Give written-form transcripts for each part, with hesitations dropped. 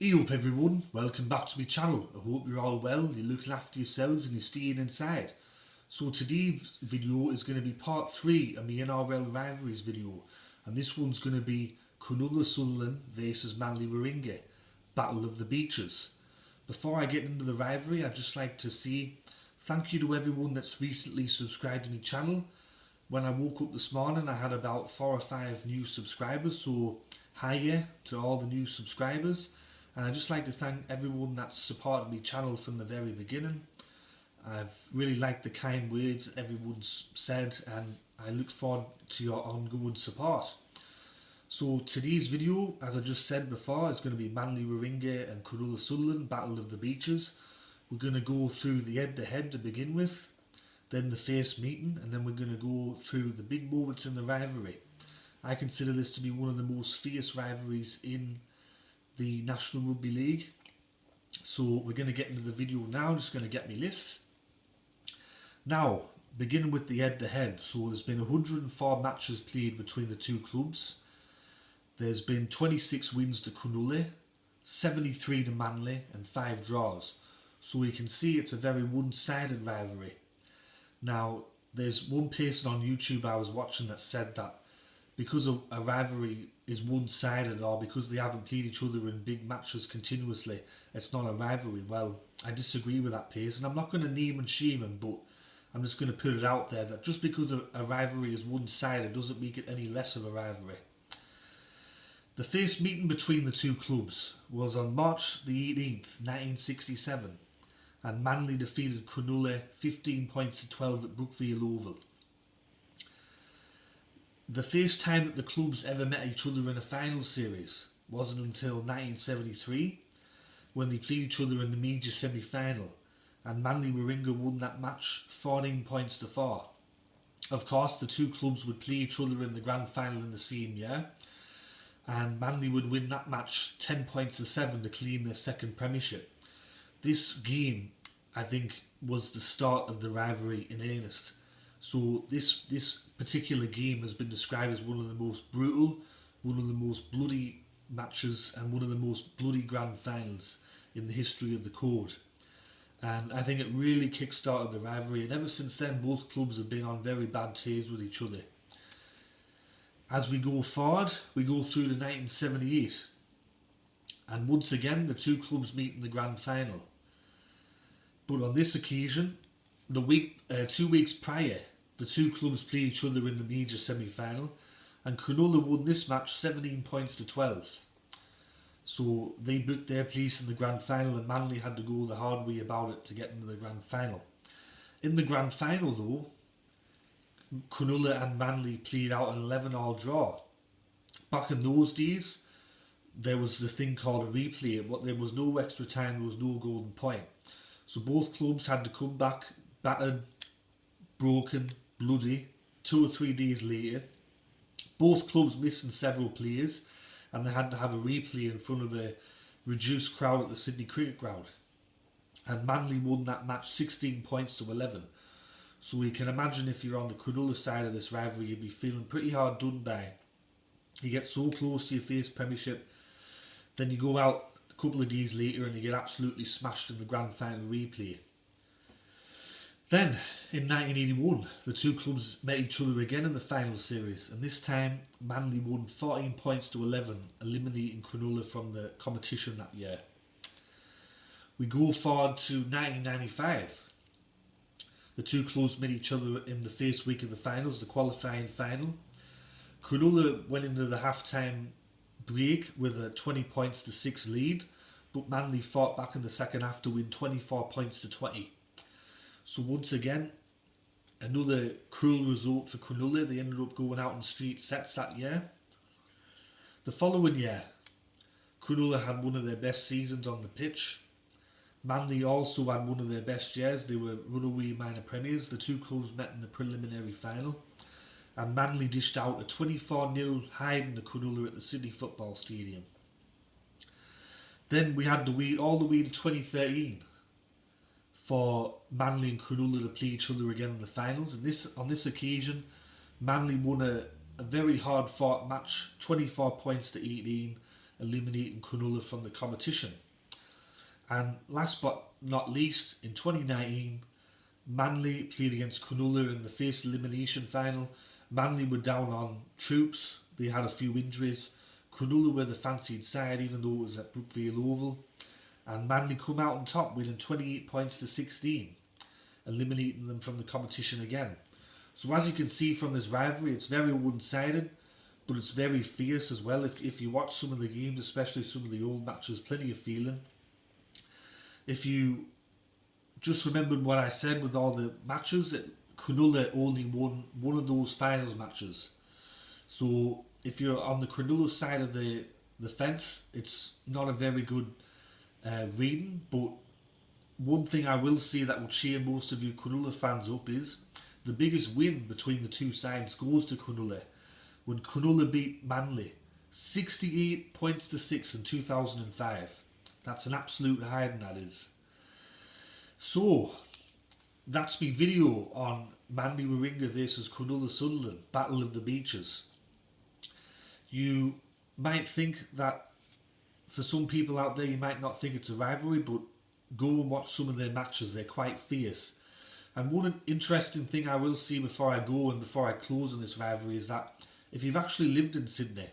Hey up everyone, welcome back to my channel. I hope you're all well, you're looking after yourselves and you're staying inside. So today's video is going to be part 3 of my NRL Rivalries video, and this one's going to be Cronulla-Sutherland versus Manly-Warringah, Battle of the Beaches. Before I get into the rivalry, I'd just like to say thank you to everyone that's recently subscribed to my channel. When I woke up this morning I had about 4 or 5 new subscribers, so hiya to all the new subscribers. And I'd just like to thank everyone that's supported my channel from the very beginning. I've really liked the kind words that everyone's said, and I look forward to your ongoing support. So today's video, as I just said before, is going to be Manly-Warringah and Cronulla-Sutherland, Battle of the Beaches. We're going to go through the head-to-head to begin with, then the first meeting, and then we're going to go through the big moments in the rivalry. I consider this to be one of the most fierce rivalries in the National Rugby League. So we're going to get into the video now. I'm just going to get my list. Now, beginning with the head-to-head. So there's been 104 matches played between the two clubs. There's been 26 wins to Cronulla, 73 to Manly, and 5 draws. So we can see it's a very one-sided rivalry. Now, there's one person on YouTube I was watching that said that because a rivalry is one-sided, or because they haven't played each other in big matches continuously, it's not a rivalry. Well, I disagree with that person. I'm not going to name and shame him, but I'm just going to put it out there that just because a rivalry is one-sided doesn't make it any less of a rivalry. The first meeting between the two clubs was on March the 18th, 1967, and Manly defeated Cronulla 15 points to 12 at Brookfield Oval. The first time that the clubs ever met each other in a final series wasn't until 1973, when they played each other in the major semi-final, and Manly-Warringah won that match 14 points to 4. Of course, the two clubs would play each other in the grand final in the same year, and Manly would win that match 10 points to 7 to claim their second premiership. This game, I think, was the start of the rivalry in earnest. So this particular game has been described as one of the most brutal, one of the most bloody matches, and one of the most bloody grand finals in the history of the code. And I think it really kick-started the rivalry, and ever since then both clubs have been on very bad terms with each other. As we go forward, we go through to 1978, and once again the two clubs meet in the grand final. But on this occasion, 2 weeks prior, the two clubs played each other in the major semi-final, and Cronulla won this match 17 points to 12. So they booked their place in the grand final, and Manly had to go the hard way about it to get into the grand final. In the grand final though, Cronulla and Manly played out an 11-all draw. Back in those days, there was the thing called a replay, but there was no extra time, there was no golden point. So both clubs had to come back battered, broken, bloody 2 or 3 days later. Both clubs missing several players, and they had to have a replay in front of a reduced crowd at the Sydney Cricket Ground. And Manly won that match 16 points to 11. So you can imagine if you're on the Cronulla side of this rivalry, you'd be feeling pretty hard done by. You get so close to your first premiership, then you go out a couple of days later and you get absolutely smashed in the grand final replay. Then, in 1981, the two clubs met each other again in the final series, and this time Manly won 14 points to 11, eliminating Cronulla from the competition that year. We go forward to 1995. The two clubs met each other in the first week of the finals, the qualifying final. Cronulla went into the half-time break with a 20 points to 6 lead, but Manly fought back in the second half to win 24 points to 20. So once again, another cruel result for Cronulla. They ended up going out in straight sets that year. The following year, Cronulla had one of their best seasons on the pitch. Manly also had one of their best years. They were runaway minor premiers. The two clubs met in the preliminary final, and Manly dished out a 24-0 hiding to Cronulla at the Sydney Football Stadium. Then we had to wait all the way to 2013 for Manly and Cronulla to play each other again in the finals. And on this occasion, Manly won a very hard fought match, 24 points to 18, eliminating Cronulla from the competition. And last but not least, in 2019, Manly played against Cronulla in the first elimination final. Manly were down on troops, they had a few injuries. Cronulla were the fancied side, even though it was at Brookvale Oval. And Manly come out on top, winning 28 points to 16, eliminating them from the competition again. So as you can see from this rivalry, it's very one-sided, but it's very fierce as well. If you watch some of the games, especially some of the old matches, plenty of feeling. If you just remembered what I said with all the matches, Cronulla only won one of those finals matches. So if you're on the Cronulla side of the fence, it's not a very good reading. But one thing I will say that will cheer most of you Cronulla fans up is the biggest win between the two sides goes to Cronulla when Cronulla beat Manly 68 points to 6 in 2005. That's an absolute hiding, that is. So that's my video on Manly-Warringah versus Cronulla-Sutherland, Battle of the Beaches. You might think that for some people out there, you might not think it's a rivalry, but go and watch some of their matches. They're quite fierce. And one interesting thing I will say before I go and before I close on this rivalry is that if you've actually lived in Sydney,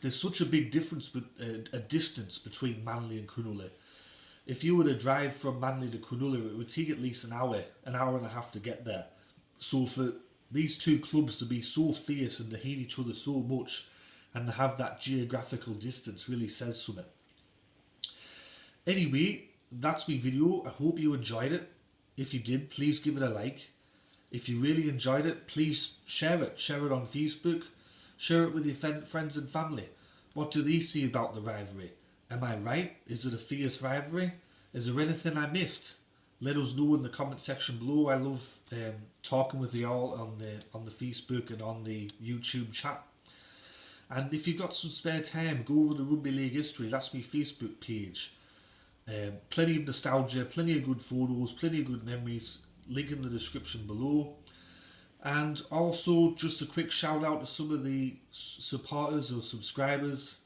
there's such a big difference, a distance between Manly and Cronulla. If you were to drive from Manly to Cronulla, it would take at least an hour and a half to get there. So for these two clubs to be so fierce and to hate each other so much and to have that geographical distance really says something. Anyway, that's my video. I hope you enjoyed it. If you did, please give it a like. If you really enjoyed it, please share it. Share it on Facebook. Share it with your friends and family. What do they see about the rivalry? Am I right? Is it a fierce rivalry? Is there anything I missed? Let us know in the comment section below. I love talking with you all on the Facebook and on the YouTube chat. And if you've got some spare time, go over the Rugby League history. That's my Facebook page. Plenty of nostalgia, plenty of good photos, plenty of good memories. Link in the description below. And also just a quick shout out to some of the supporters or subscribers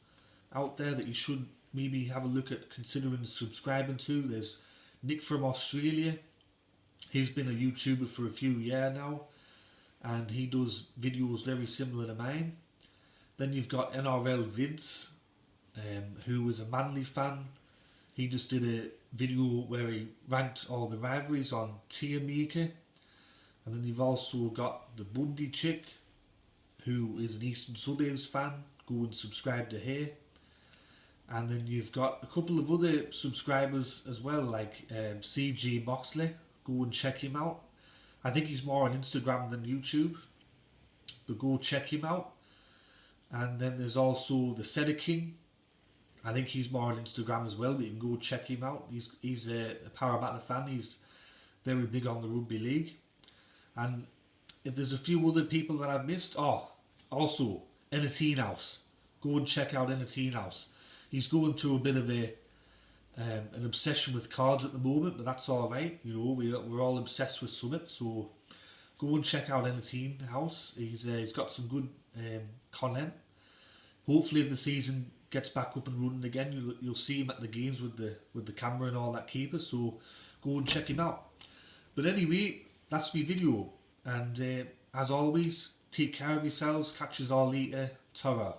out there that you should maybe have a look at considering subscribing to. There's Nick from Australia. He's been a YouTuber for a few years now and he does videos very similar to mine. Then you've got NRL Vids, who is a Manly fan. He just did a video where he ranked all the rivalries on tier maker. And then you've also got the Bundy chick, who is an Eastern Suburbs fan. Go and subscribe to her. And then you've got a couple of other subscribers as well, like CJ Moxley. Go and check him out. I think he's more on Instagram than YouTube, but go check him out. And then there's also the Setter King. I think he's more on Instagram as well, but you can go check him out. He's a Parramatta fan. He's very big on the Rugby League. And if there's a few other people that I've missed, also Entertain House. Go and check out Entertain House. He's going through a bit of an obsession with cards at the moment, but that's all right. You know, we're all obsessed with Summit, so go and check out Entertain House. He's got some good content. Hopefully, if the season gets back up and running again, you'll see him at the games with the camera and all that keeper. So go and check him out. But anyway, that's my video, and as always, take care of yourselves. Catch us all later. Ta-ra.